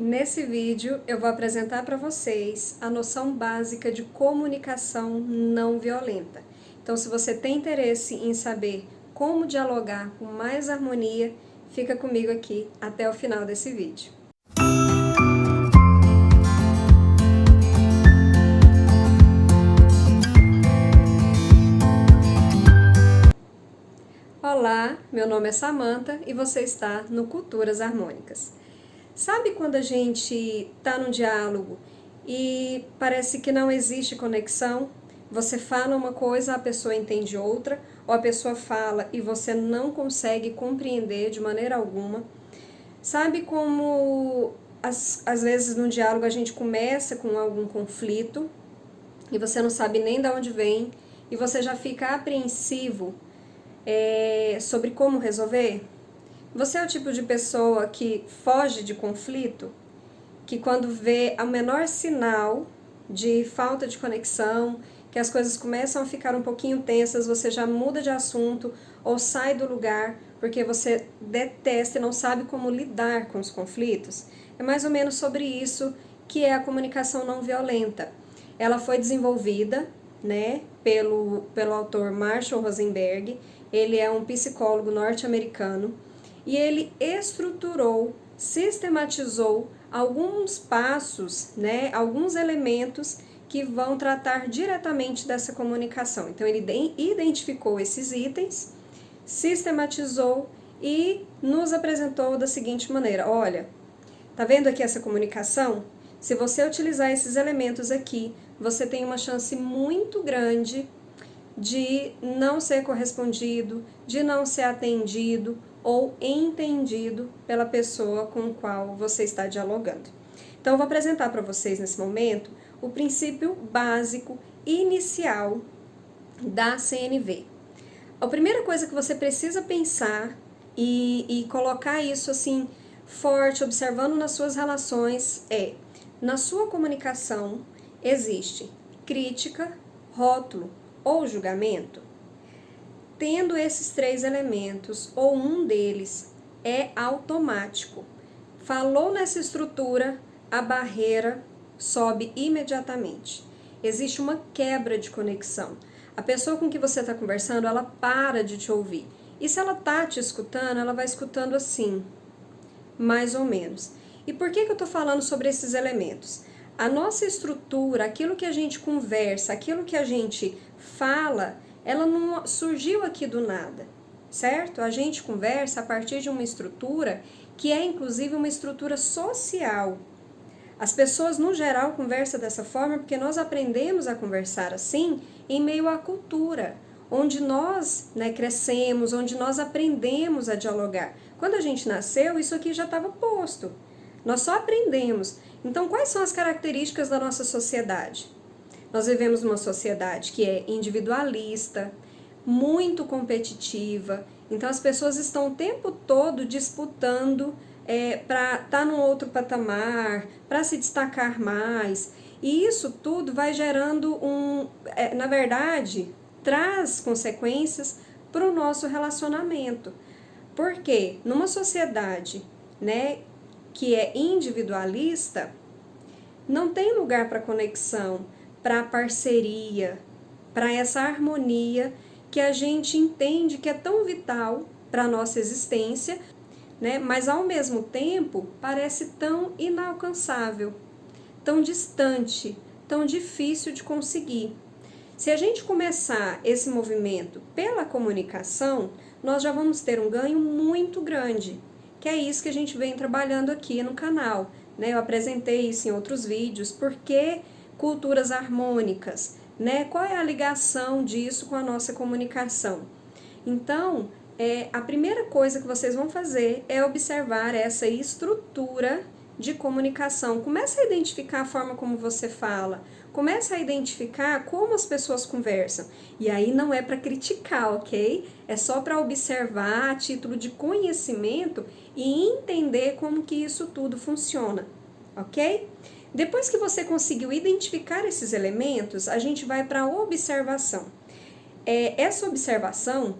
Nesse vídeo eu vou apresentar para vocês a noção básica de comunicação não violenta. Então, se você tem interesse em saber como dialogar com mais harmonia, fica comigo aqui até o final desse vídeo. Olá, meu nome é Samantha e você está no Culturas Harmônicas. Sabe quando a gente está num diálogo e parece que não existe conexão? Você fala uma coisa, a pessoa entende outra, ou a pessoa fala e você não consegue compreender de maneira alguma. Sabe como às vezes no diálogo a gente começa com algum conflito e você não sabe nem de onde vem e você já fica apreensivo sobre como resolver? Você é o tipo de pessoa que foge de conflito, que quando vê o menor sinal de falta de conexão, que as coisas começam a ficar um pouquinho tensas, você já muda de assunto ou sai do lugar porque você detesta e não sabe como lidar com os conflitos? É mais ou menos sobre isso que é a comunicação não violenta. Ela foi desenvolvida, pelo autor Marshall Rosenberg. Ele é um psicólogo norte-americano e ele estruturou, sistematizou alguns passos, alguns elementos que vão tratar diretamente dessa comunicação. Então, ele identificou esses itens, sistematizou e nos apresentou da seguinte maneira: olha, tá vendo aqui essa comunicação? Se você utilizar esses elementos aqui, você tem uma chance muito grande de não ser correspondido, de não ser atendido ou entendido pela pessoa com a qual você está dialogando. Então, eu vou apresentar para vocês nesse momento o princípio básico inicial da CNV. A primeira coisa que você precisa pensar e colocar isso assim forte, observando nas suas relações, é: na sua comunicação existe crítica, rótulo ou julgamento? Tendo esses três elementos, ou um deles, é automático. Falou nessa estrutura, a barreira sobe imediatamente. Existe uma quebra de conexão. A pessoa com que você está conversando, ela para de te ouvir. E se ela está te escutando, ela vai escutando assim, mais ou menos. E por que eu estou falando sobre esses elementos? A nossa estrutura, aquilo que a gente conversa, aquilo que a gente fala, ela não surgiu aqui do nada, certo? A gente conversa a partir de uma estrutura que é inclusive uma estrutura social. As pessoas no geral conversam dessa forma porque nós aprendemos a conversar assim em meio à cultura, onde nós crescemos, onde nós aprendemos a dialogar. Quando a gente nasceu, isso aqui já estava posto. Nós só aprendemos. Então, quais são as características da nossa sociedade? Nós vivemos numa sociedade que é individualista, muito competitiva. Então, as pessoas estão o tempo todo disputando para estar num outro patamar, para se destacar mais. E isso tudo vai gerando na verdade, traz consequências para o nosso relacionamento. Porque numa sociedade, que é individualista, não tem lugar para conexão, para parceria, para essa harmonia que a gente entende que é tão vital para a nossa existência, mas ao mesmo tempo parece tão inalcançável, tão distante, tão difícil de conseguir. Se a gente começar esse movimento pela comunicação, nós já vamos ter um ganho muito grande, que é isso que a gente vem trabalhando aqui no canal. Eu apresentei isso em outros vídeos. Por que culturas harmônicas? Qual é a ligação disso com a nossa comunicação? Então, a primeira coisa que vocês vão fazer é observar essa estrutura de comunicação. Comece a identificar a forma como você fala. Comece a identificar como as pessoas conversam. E aí não é para criticar, ok? É só para observar a título de conhecimento e entender como que isso tudo funciona, ok? Depois que você conseguiu identificar esses elementos, a gente vai para a observação. Essa observação,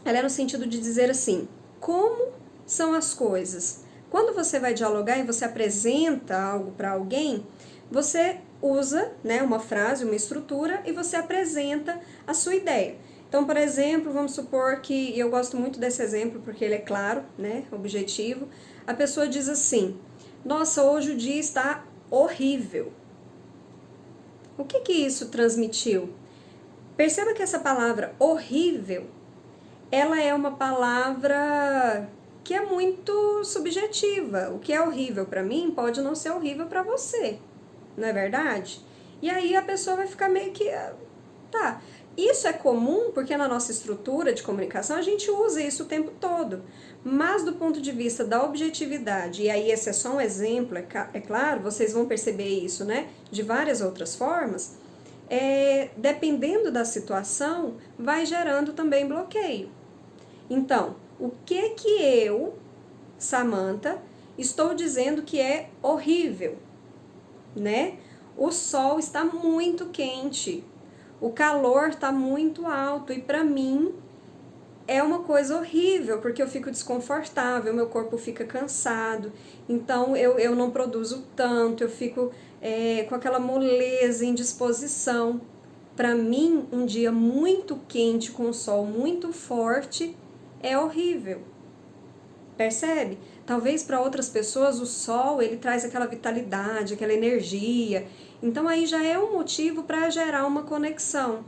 ela é no sentido de dizer assim: como são as coisas? Quando você vai dialogar e você apresenta algo para alguém, você usa, né, uma frase, uma estrutura e você apresenta a sua ideia. Então, por exemplo, vamos supor que, eu gosto muito desse exemplo porque ele é claro, né, objetivo. A pessoa diz assim: nossa, hoje o dia está horrível. O que isso transmitiu? Perceba que essa palavra horrível, ela é uma palavra que é muito subjetiva. O que é horrível para mim pode não ser horrível para você, não é verdade? E aí a pessoa vai ficar meio que, tá. Isso é comum porque na nossa estrutura de comunicação a gente usa isso o tempo todo. Mas do ponto de vista da objetividade, e aí esse é só um exemplo, é claro, vocês vão perceber isso, né, de várias outras formas, dependendo da situação, vai gerando também bloqueio. Então, o que eu, Samantha, estou dizendo que é horrível, né? O sol está muito quente, o calor está muito alto e para mim é uma coisa horrível, porque eu fico desconfortável, meu corpo fica cansado, então eu não produzo tanto, eu fico com aquela moleza, indisposição. Para mim, um dia muito quente com o sol muito forte é horrível. Percebe? Talvez para outras pessoas o sol ele traz aquela vitalidade, aquela energia. Então aí já é um motivo para gerar uma conexão.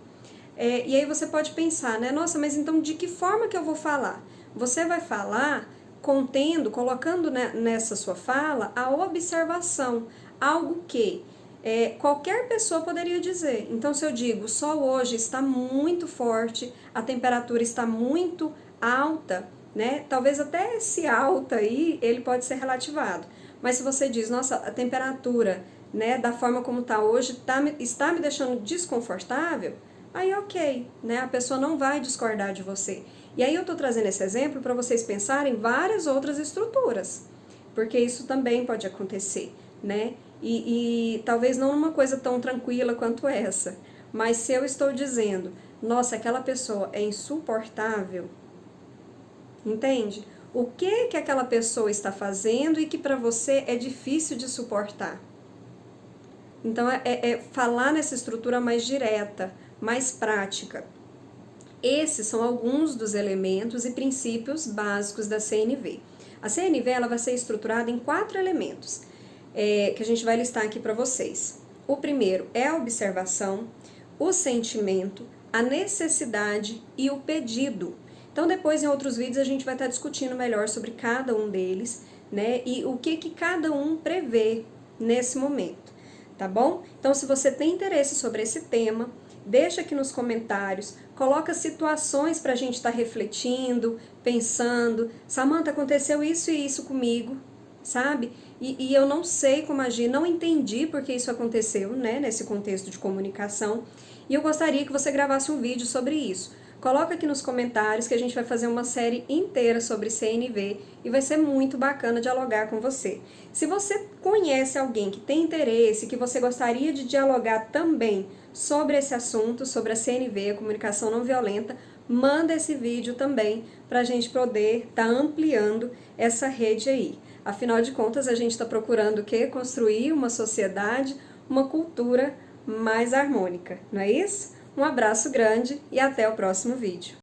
E aí você pode pensar, né? Nossa, mas então de que forma que eu vou falar? Você vai falar colocando nessa sua fala a observação, algo que qualquer pessoa poderia dizer. Então se eu digo, o sol hoje está muito forte, a temperatura está muito alta, né? Talvez até esse alta aí, ele pode ser relativado. Mas se você diz, nossa, a temperatura, né, da forma como está hoje, está me deixando desconfortável, aí ok, né? A pessoa não vai discordar de você. E aí eu estou trazendo esse exemplo para vocês pensarem em várias outras estruturas, porque isso também pode acontecer, né? E talvez não uma coisa tão tranquila quanto essa, mas se eu estou dizendo, nossa, aquela pessoa é insuportável, entende? O que aquela pessoa está fazendo e que para você é difícil de suportar? Então, falar nessa estrutura mais direta, mais prática. Esses são alguns dos elementos e princípios básicos da CNV. A CNV ela vai ser estruturada em 4 elementos, que a gente vai listar aqui para vocês. O primeiro é a observação, o sentimento, a necessidade e o pedido. Então, depois, em outros vídeos, a gente vai estar discutindo melhor sobre cada um deles, né? E o que cada um prevê nesse momento, tá bom? Então, se você tem interesse sobre esse tema, deixa aqui nos comentários, coloca situações para a gente estar refletindo, pensando. Samantha, aconteceu isso e isso comigo, sabe? E eu não sei como agir, não entendi porque isso aconteceu, né? Nesse contexto de comunicação. E eu gostaria que você gravasse um vídeo sobre isso. Coloca aqui nos comentários que a gente vai fazer uma série inteira sobre CNV e vai ser muito bacana dialogar com você. Se você conhece alguém que tem interesse, que você gostaria de dialogar também sobre esse assunto, sobre a CNV, a comunicação não violenta, manda esse vídeo também para a gente poder estar ampliando essa rede aí. Afinal de contas, a gente está procurando o quê? Construir uma sociedade, uma cultura mais harmônica, não é isso? Um abraço grande e até o próximo vídeo.